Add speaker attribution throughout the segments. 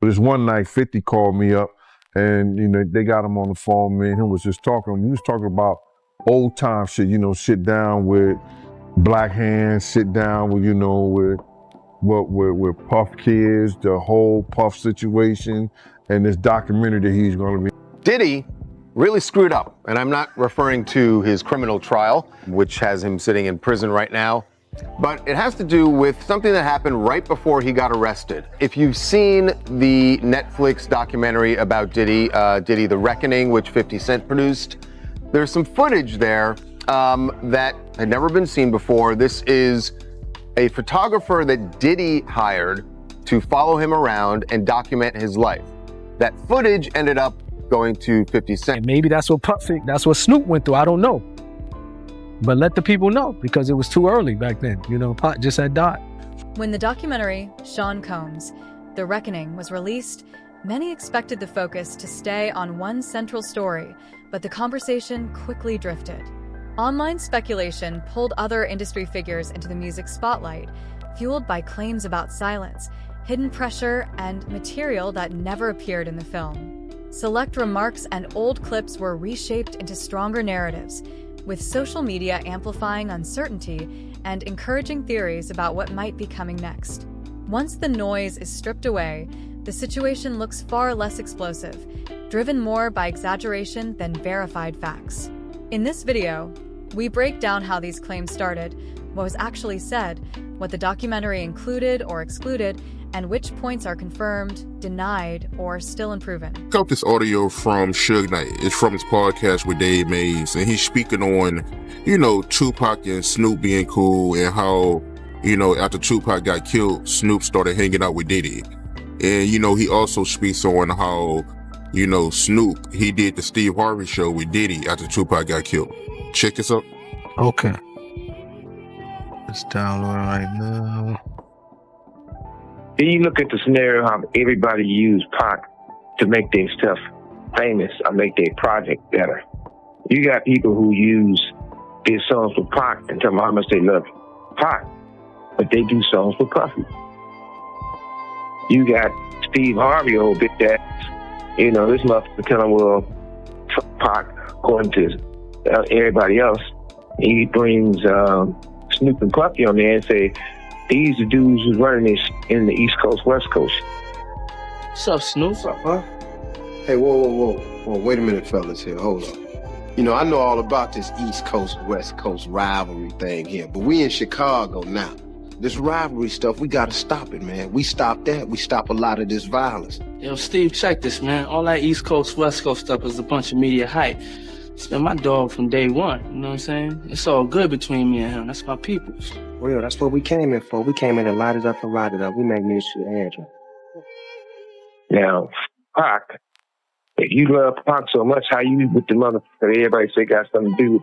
Speaker 1: But this one night, 50 called me up, and they got him on the phone. Me and him was just talking. He was talking about old time shit. Sit down with Black Hands, sit down with with Puff Kids, the whole Puff situation, and this documentary that he's going to be.
Speaker 2: Diddy really screwed up, and I'm not referring to his criminal trial, which has him sitting in prison right now, but it has to do with something that happened right before he got arrested. If you've seen the Netflix documentary about Diddy, The Reckoning, which 50 Cent produced, there's some footage there that had never been seen before. This is a photographer that Diddy hired to follow him around and document his life. That footage ended up going to 50 Cent.
Speaker 3: And maybe that's what Snoop went through. I don't know. But let the people know, because it was too early back then. Pac just had died.
Speaker 4: When the documentary, Sean Combs, The Reckoning, was released, many expected the focus to stay on one central story, but the conversation quickly drifted. Online speculation pulled other industry figures into the music spotlight, fueled by claims about silence, hidden pressure, and material that never appeared in the film. Select remarks and old clips were reshaped into stronger narratives, with social media amplifying uncertainty and encouraging theories about what might be coming next. Once the noise is stripped away, the situation looks far less explosive, driven more by exaggeration than verified facts. In this video, we break down how these claims started, what was actually said, what the documentary included or excluded, and which points are confirmed, denied, or still unproven.
Speaker 5: I got this audio from Suge Knight. It's from his podcast with Dave Mays, and he's speaking on, Tupac and Snoop being cool, and how, after Tupac got killed, Snoop started hanging out with Diddy. And, he also speaks on how, Snoop, he did the Steve Harvey show with Diddy after Tupac got killed. Check this out.
Speaker 3: Okay. Let's download it right now.
Speaker 6: Then you look at the scenario how everybody used Pac to make their stuff famous or make their project better. You got people who use their songs for Pac and tell them how much they love Pac, but they do songs for Puffy. You got Steve Harvey, old bitch ass, this motherfucker telling, well, Pac, according to everybody else, he brings Snoop and Puffy on there and say, these are dudes who's running this in the East Coast, West Coast.
Speaker 7: What's up, Snoop?
Speaker 8: What's up, huh? Hey, whoa. Wait a minute, fellas here. Hold up. I know all about this East Coast, West Coast rivalry thing here, but we in Chicago now. This rivalry stuff, we gotta stop it, man. We stop that, we stop a lot of this violence.
Speaker 7: Yo, Steve, check this, man. All that East Coast, West Coast stuff is a bunch of media hype. It's been my dog from day one, you know what I'm saying? It's all good between me and him. That's my peoples.
Speaker 9: Well, that's what we came in for. We came in to light it up and ride it up. We make music to the
Speaker 6: Now, Pac, if you love Pac so much, how you with the motherfucker that everybody say got something to do with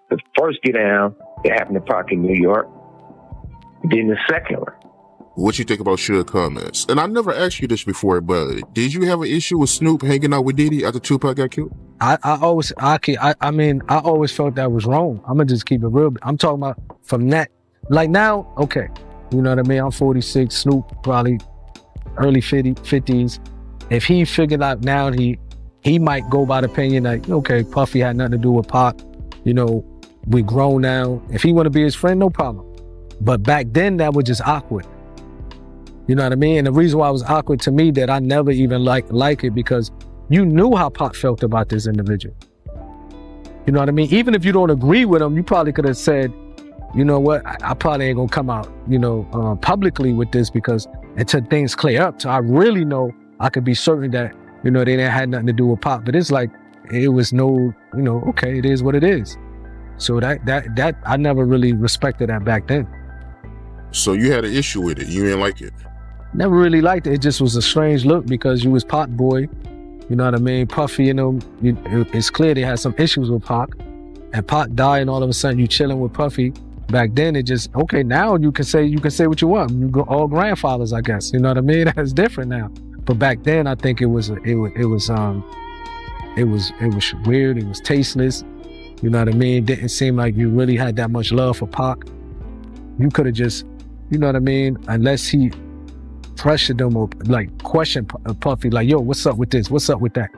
Speaker 6: the first get down that happened to Pac in New York, then the second one.
Speaker 5: What you think about Suge comments? And I never asked you this before, but did you have an issue with Snoop hanging out with Diddy after Tupac got killed?
Speaker 3: I always felt that was wrong. I'm gonna just keep it real. I'm talking about from that. Like now, okay, you know what I mean? I'm 46, Snoop probably early 50s. If he figured out now, he might go by the opinion that, okay, Puffy had nothing to do with Pac. We grown now. If he want to be his friend, no problem. But back then, that was just awkward. You know what I mean? And the reason why it was awkward to me that I never even like it because you knew how Pac felt about this individual. You know what I mean? Even if you don't agree with him, you probably could have said, you know what, I probably ain't gonna come out, publicly with this because until things clear up, so I really know I could be certain that, they didn't have nothing to do with Pac. But it's like, it was no, okay, it is what it is. So that I never really respected that back then.
Speaker 5: So you had an issue with it. You didn't like it?
Speaker 3: Never really liked it. It just was a strange look because you was Pac boy. You know what I mean? Puffy, it's clear they had some issues with Pac. And Pac died and all of a sudden you chilling with Puffy. Back then it just, okay, now you can say what you want. You go all grandfathers, I guess. You know what I mean? That's different now. But back then I think it was weird, it was tasteless. You know what I mean? It didn't seem like you really had that much love for Pac. You could have just, you know what I mean? Unless he pressure them or like question Puffy, like, yo, what's up with this? What's up with that?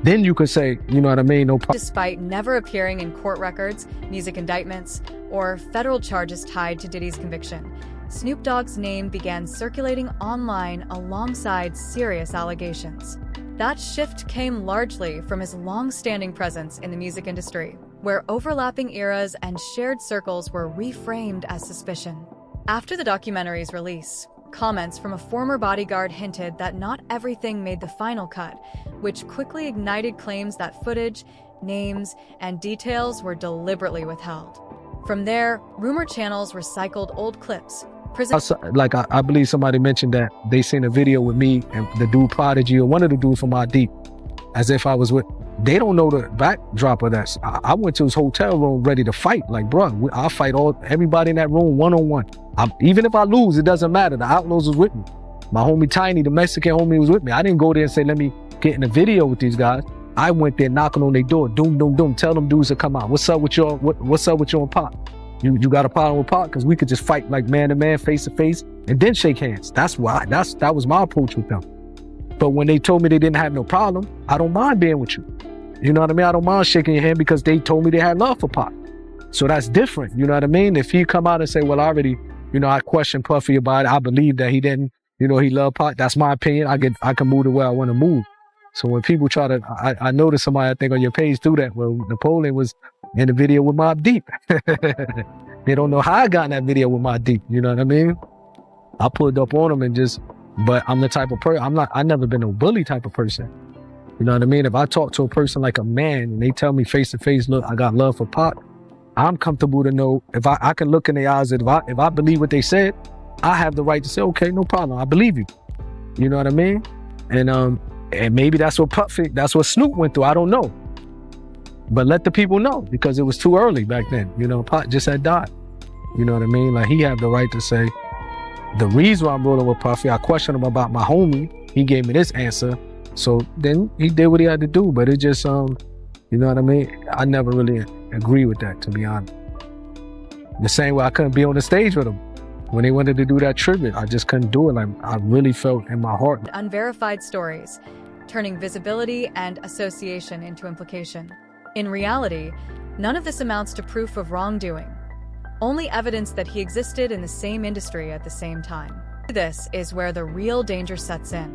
Speaker 3: Then you could say, you know what I mean? No problem.
Speaker 4: Despite never appearing in court records, music indictments, or federal charges tied to Diddy's conviction, Snoop Dogg's name began circulating online alongside serious allegations. That shift came largely from his long-standing presence in the music industry, where overlapping eras and shared circles were reframed as suspicion. After the documentary's release, comments from a former bodyguard hinted that not everything made the final cut, which quickly ignited claims that footage, names, and details were deliberately withheld. From there, rumor channels recycled old clips.
Speaker 3: Like I believe somebody mentioned that they seen a video with me and the dude Prodigy or one of the dudes from My Deep, as if I was with. They don't know the backdrop of that. I went to his hotel room ready to fight. Like, bro, I'll fight everybody in that room one-on-one. Even if I lose, it doesn't matter. The Outlaws was with me. My homie Tiny, the Mexican homie, was with me. I didn't go there and say, let me get in a video with these guys. I went there knocking on their door, doom, doom, doom. Tell them dudes to come out. What's up with your, what's up with your and Pop? You got a problem with Pop? Because we could just fight like man to man, face to face, and then shake hands. That was my approach with them. But when they told me they didn't have no problem, I don't mind being with you. You know what I mean? I don't mind shaking your hand because they told me they had love for Pop. So that's different. You know what I mean? If he come out and say, well, I already, I questioned Puffy about it. I believe that he didn't, he loved Pop. That's my opinion. I can move to where I want to move. So when people try to, I noticed somebody, I think on your page do that. Well, Napoleon was in the video with Mobb Deep. They don't know how I got in that video with Mobb Deep. You know what I mean? I pulled up on him and but I'm the type of person, I never been a bully type of person. You know what I mean? If I talk to a person like a man and they tell me face to face, look, I got love for Pop, I'm comfortable to know if I can look in their eyes, if I believe what they said, I have the right to say, okay, no problem, I believe you. You know what I mean? And maybe that's what Snoop went through. I don't know. But let the people know, because it was too early back then. Pop just had died. You know what I mean? Like, he had the right to say, the reason why I'm rolling with Puffy, I questioned him about my homie. He gave me this answer. So then he did what he had to do. But it just, you know what I mean? I never really agree with that, to be honest. The same way I couldn't be on the stage with him. When they wanted to do that tribute, I just couldn't do it. Like, I really felt in my heart.
Speaker 4: Unverified stories, turning visibility and association into implication. In reality, none of this amounts to proof of wrongdoing. Only evidence that he existed in the same industry at the same time. This is where the real danger sets in.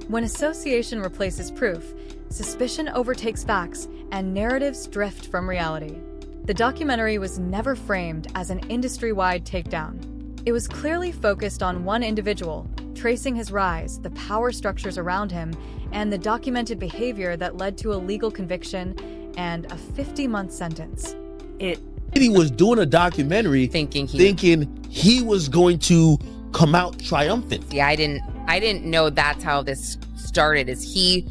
Speaker 4: When association replaces proof, suspicion overtakes facts, and narratives drift from reality. The documentary was never framed as an industry-wide takedown. It was clearly focused on one individual, tracing his rise, the power structures around him, and the documented behavior that led to a legal conviction and a 50-month sentence.
Speaker 10: He was doing a documentary thinking he was going to come out triumphant.
Speaker 11: Yeah, I didn't know that's how this started, is he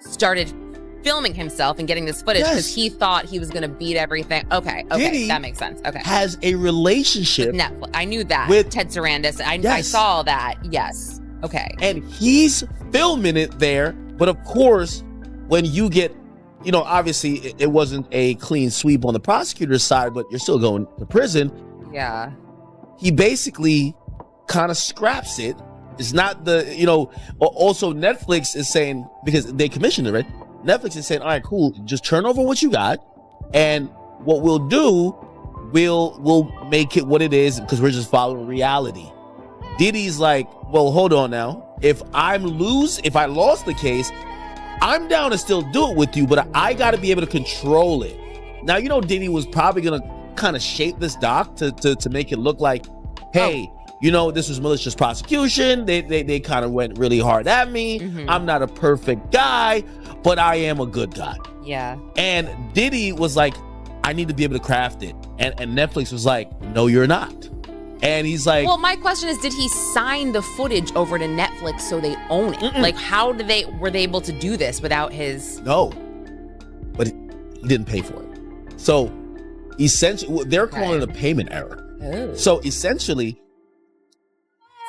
Speaker 11: started filming himself and getting this footage because he thought he was going to beat everything. Okay,
Speaker 10: Diddy
Speaker 11: that makes sense. Okay.
Speaker 10: Has a relationship
Speaker 11: with Netflix. I knew that.
Speaker 10: With
Speaker 11: Ted Sarandis. I saw that. Yes. Okay.
Speaker 10: And he's filming it there. But of course, when you get, obviously it wasn't a clean sweep on the prosecutor's side, but you're still going to prison.
Speaker 11: Yeah.
Speaker 10: He basically kind of scraps it. It's not also Netflix is saying, because they commissioned it, right? Netflix is saying, all right, cool, just turn over what you got, and what we'll do, we'll make it what it is, because we're just following reality. Diddy's like, well, hold on now. If I lost the case, I'm down to still do it with you, but I got to be able to control it. Now, Diddy was probably going to kind of shape this doc to make it look like, hey, this was malicious prosecution. They kind of went really hard at me. Mm-hmm. I'm not a perfect guy, but I am a good guy.
Speaker 11: Yeah.
Speaker 10: And Diddy was like, I need to be able to craft it. And Netflix was like, no, you're not. And he's like,
Speaker 11: well, my question is, did he sign the footage over to Netflix so they own it? Mm-mm. Like, how were they able to do this without his?
Speaker 10: No, but he didn't pay for it. So essentially, they're calling it a payment error. Oh. So essentially,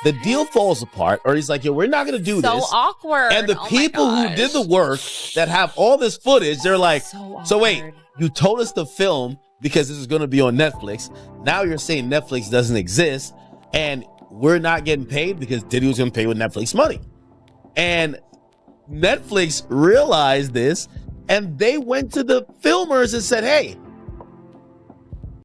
Speaker 10: the deal falls apart, or he's like, yo, we're not going to do this.
Speaker 11: So awkward.
Speaker 10: And the people who did the work that have all this footage, they're like, so wait, you told us to film because this is going to be on Netflix. Now you're saying Netflix doesn't exist, and we're not getting paid because Diddy was going to pay with Netflix money. And Netflix realized this, and they went to the filmers and said, hey,